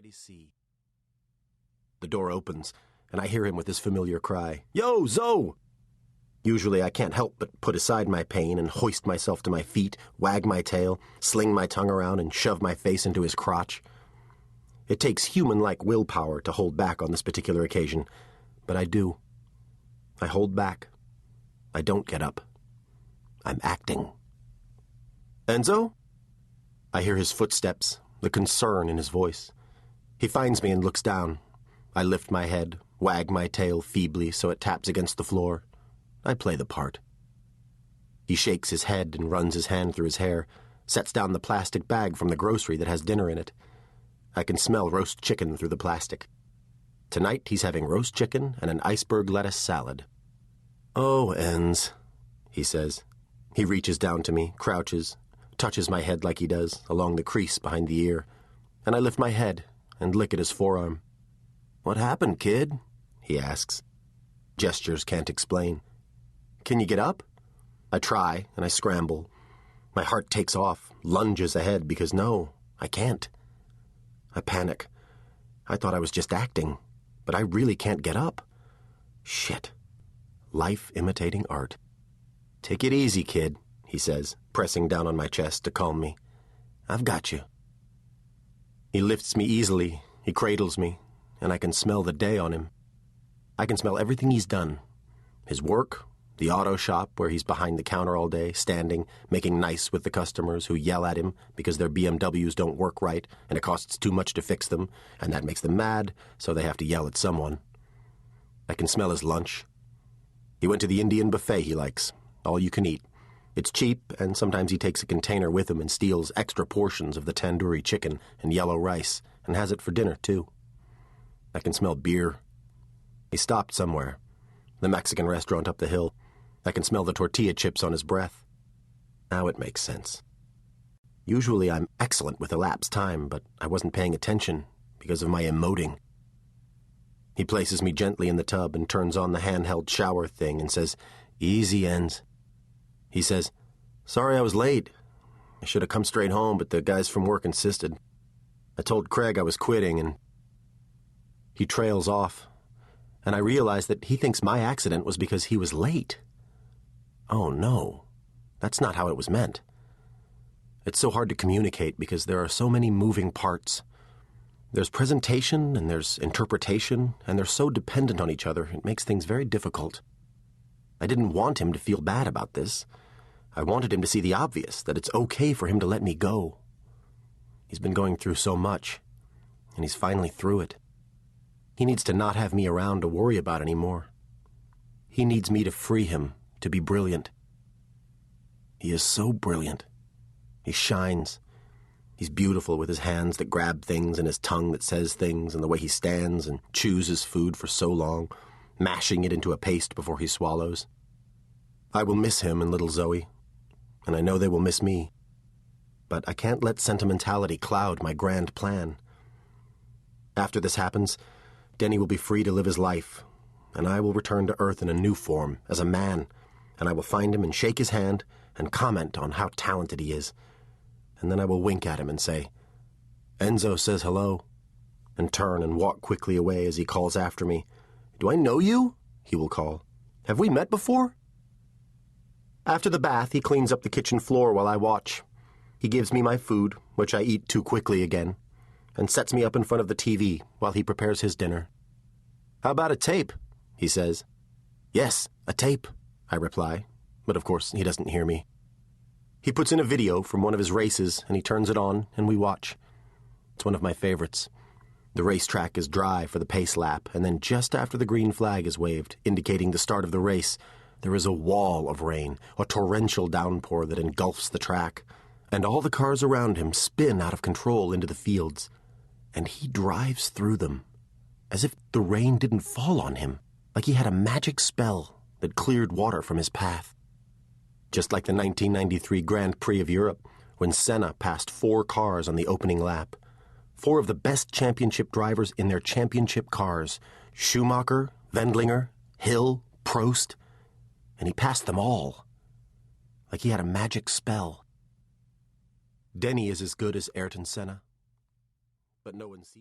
already see. The door opens, and I hear him with his familiar cry, "Yo, Zo!" Usually I can't help but put aside my pain and hoist myself to my feet, wag my tail, sling my tongue around, and shove my face into his crotch. It takes human-like willpower to hold back on this particular occasion, but I do. I hold back. I don't get up. I'm acting. "Enzo?" I hear his footsteps, the concern in his voice. He finds me and looks down. I lift my head, wag my tail feebly so it taps against the floor. I play the part. He shakes his head and runs his hand through his hair, sets down the plastic bag from the grocery that has dinner in it. I can smell roast chicken through the plastic. Tonight he's having roast chicken and an iceberg lettuce salad. "Oh, Enz," he says. He reaches down to me, crouches, touches my head like he does, along the crease behind the ear, and I lift my head and lick at his forearm. "What happened, kid?" he asks. Gestures can't explain. "Can you get up?" I try, and I scramble. My heart takes off, lunges ahead, because no, I can't. I panic. I thought I was just acting, but I really can't get up. Shit. Life imitating art. "Take it easy, kid," he says, pressing down on my chest to calm me. "I've got you." He lifts me easily, he cradles me, and I can smell the day on him. I can smell everything he's done. His work, the auto shop where he's behind the counter all day, standing, making nice with the customers who yell at him because their BMWs don't work right and it costs too much to fix them, and that makes them mad, so they have to yell at someone. I can smell his lunch. He went to the Indian buffet he likes, all you can eat. It's cheap, and sometimes he takes a container with him and steals extra portions of the tandoori chicken and yellow rice, and has it for dinner, too. I can smell beer. He stopped somewhere. The Mexican restaurant up the hill. I can smell the tortilla chips on his breath. Now it makes sense. Usually I'm excellent with elapsed time, but I wasn't paying attention because of my emoting. He places me gently in the tub and turns on the handheld shower thing and says, "Easy, Enz." He says, "Sorry I was late. I should have come straight home, but the guys from work insisted. I told Craig I was quitting, and..." He trails off, and I realize that he thinks my accident was because he was late. Oh, no. That's not how it was meant. It's so hard to communicate because there are so many moving parts. There's presentation, and there's interpretation, and they're so dependent on each other, it makes things very difficult. I didn't want him to feel bad about this. I wanted him to see the obvious, that it's okay for him to let me go. He's been going through so much, and he's finally through it. He needs to not have me around to worry about anymore. He needs me to free him, to be brilliant. He is so brilliant. He shines. He's beautiful with his hands that grab things and his tongue that says things and the way he stands and chews his food for so long, mashing it into a paste before he swallows. I will miss him and little Zoe, and I know they will miss me. But I can't let sentimentality cloud my grand plan. After this happens, Denny will be free to live his life, and I will return to Earth in a new form, as a man, and I will find him and shake his hand and comment on how talented he is. And then I will wink at him and say, "Enzo says hello," and turn and walk quickly away as he calls after me. "Do I know you?" he will call. "Have we met before?" After the bath, he cleans up the kitchen floor while I watch. He gives me my food, which I eat too quickly again, and sets me up in front of the TV while he prepares his dinner. "How about a tape?" he says. "Yes, a tape," I reply, but of course he doesn't hear me. He puts in a video from one of his races, and he turns it on, and we watch. It's one of my favorites. The racetrack is dry for the pace lap, and then just after the green flag is waved, indicating the start of the race, there is a wall of rain, a torrential downpour that engulfs the track, and all the cars around him spin out of control into the fields, and he drives through them, as if the rain didn't fall on him, like he had a magic spell that cleared water from his path. Just like the 1993 Grand Prix of Europe, when Senna passed 4 cars on the opening lap. 4 of the best championship drivers in their championship cars, Schumacher, Wendlinger, Hill, Prost, and he passed them all, like he had a magic spell. Denny is as good as Ayrton Senna, but no one sees